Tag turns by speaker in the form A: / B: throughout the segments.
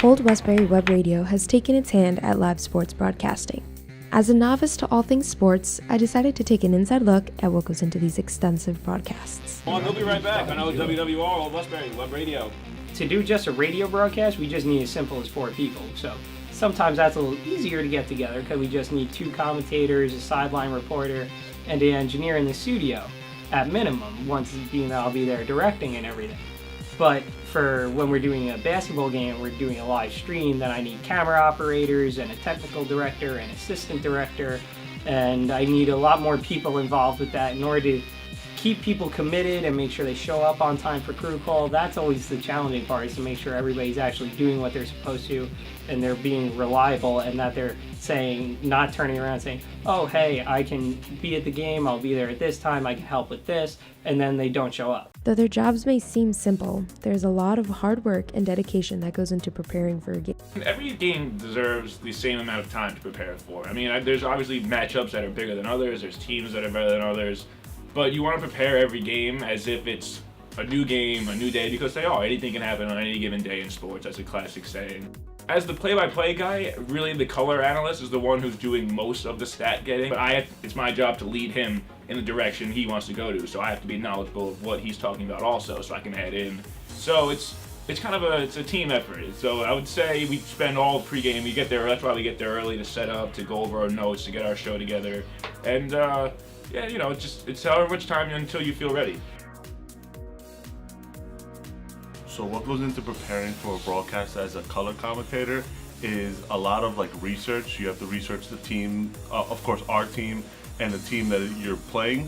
A: Old Westbury Web Radio has taken its hand at live sports broadcasting. As a novice to all things sports, I decided to take an inside look at what goes into these extensive broadcasts.
B: Well, they'll be right back on OWWR, Old Westbury Web Radio.
C: To do just a radio broadcast, we just need as simple as 4 people. So sometimes that's a little easier to get together because we just need 2 commentators, a sideline reporter, and an engineer in the studio at minimum, once being that I'll be there directing and everything. But for when we're doing a basketball game, we're doing a live stream, then I need camera operators and a technical director and assistant director, and I need a lot more people involved with that in order to keep people committed and make sure they show up on time for crew call. That's always the challenging part, is to make sure everybody's actually doing what they're supposed to and they're being reliable, and that they're saying, not turning around saying, oh hey, I can be at the game, I'll be there at this time, I can help with this, and then they don't show up.
A: Though their jobs may seem simple, there's a lot of hard work and dedication that goes into preparing for a game.
B: Every game deserves the same amount of time to prepare for. I mean, there's obviously matchups that are bigger than others, there's teams that are better than others, but you want to prepare every game as if it's a new game, a new day, because anything can happen on any given day in sports. That's a classic saying. As the play-by-play guy, really the color analyst is the one who's doing most of the stat getting, but it's my job to lead him in the direction he wants to go to, so I have to be knowledgeable of what he's talking about also, so I can add in. So it's kind of a team effort. So I would say we spend all pregame, we get there, that's why we get there early to set up, to go over our notes, to get our show together, and it's however much time until you feel ready.
D: So what goes into preparing for a broadcast as a color commentator is a lot of research. You have to research the team, of course our team, and the team that you're playing,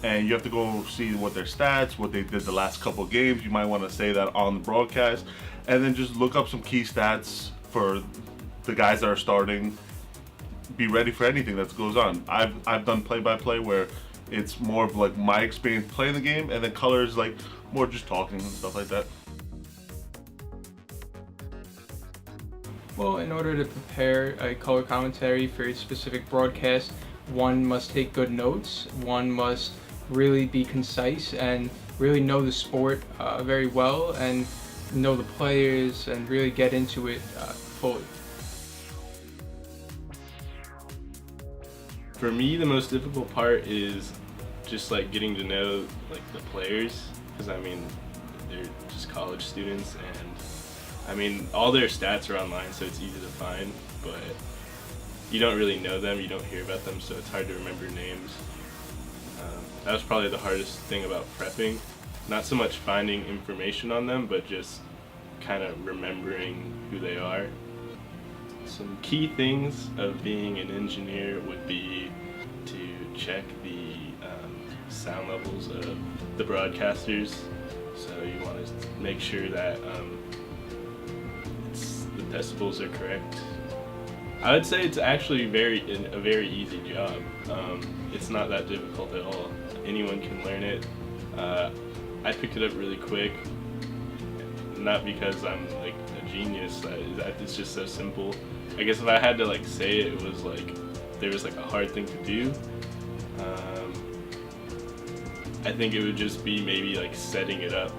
D: and you have to go see what their stats, what they did the last couple of games. You might want to say that on the broadcast, and then just look up some key stats for the guys that are starting. Be ready for anything that goes on. I've done play-by-play where it's more of my experience playing the game, and then color is more just talking and stuff like that.
E: Well, in order to prepare a color commentary for a specific broadcast, one must take good notes, one must really be concise and really know the sport very well and know the players and really get into it fully.
F: For me, the most difficult part is just getting to know the players, because they're just college students, and all their stats are online, so it's easy to find, but you don't really know them, you don't hear about them, so it's hard to remember names. That was probably the hardest thing about prepping. Not so much finding information on them, but just kind of remembering who they are. Some key things of being an engineer would be to check the sound levels of the broadcasters. So you want to make sure that the decibels are correct. I would say it's actually a very easy job. It's not that difficult at all. Anyone can learn it. I picked it up really quick, not because I'm a genius. It's just so simple. I guess if I had to say it was there was a hard thing to do. I think it would just be maybe setting it up,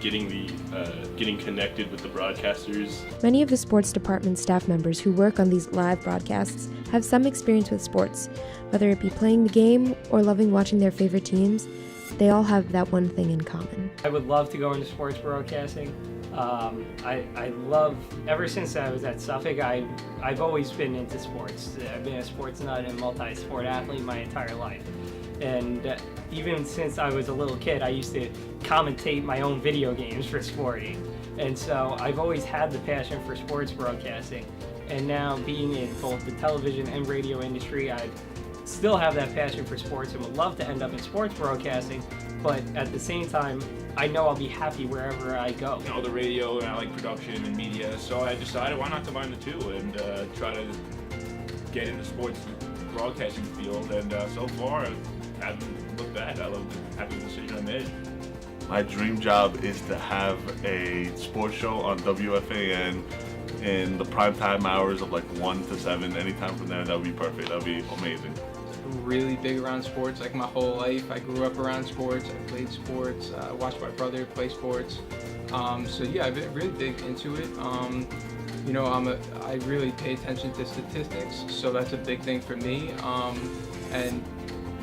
F: getting connected with the broadcasters.
A: Many of the sports department staff members who work on these live broadcasts have some experience with sports, whether it be playing the game or loving watching their favorite teams. They all have that one thing in common.
C: I would love to go into sports broadcasting. I love, ever since I was at Suffolk, I've always been into sports. I've been a sports nut and multi-sport athlete my entire life. And even since I was a little kid, I used to commentate my own video games for sporting. And so I've always had the passion for sports broadcasting. And now being in both the television and radio industry, I still have that passion for sports and would love to end up in sports broadcasting. But at the same time, I know I'll be happy wherever I go.
B: The radio, and I like production and media, so I decided why not combine the two and try to get in the sports broadcasting field, and so far I haven't looked back. I love the happy decision I made.
D: My dream job is to have a sports show on WFAN in the primetime hours of 1 to 7. Anytime from there, that would be perfect. That would be amazing.
E: Really big around sports, my whole life. I grew up around sports, I played sports, watched my brother play sports. So yeah, I've been really big into it. You know, I really pay attention to statistics, so that's a big thing for me. And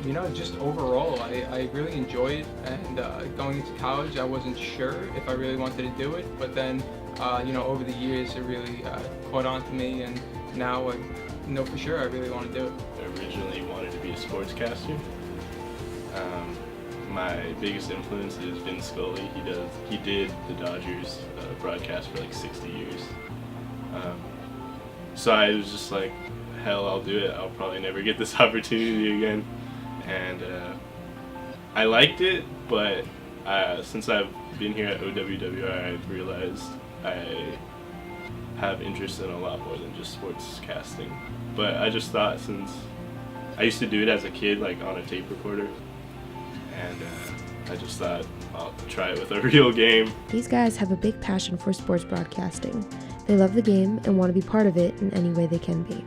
E: you know, just overall, I really enjoy it. And going into college, I wasn't sure if I really wanted to do it, but then you know, over the years, it really caught on to me, and now I know for sure I really want to do it.
F: I originally wanted to be a sportscaster. My biggest influence is Vince Scully. He did the Dodgers broadcast for like 60 years. So I was just like, hell, I'll do it. I'll probably never get this opportunity again. And I liked it, but since I've been here at OWWR, I've realized I have interest in a lot more than just sportscasting. But I just thought, since I used to do it as a kid, like on a tape recorder, and I just thought I'll try it with a real game.
A: These guys have a big passion for sports broadcasting. They love the game and want to be part of it in any way they can be.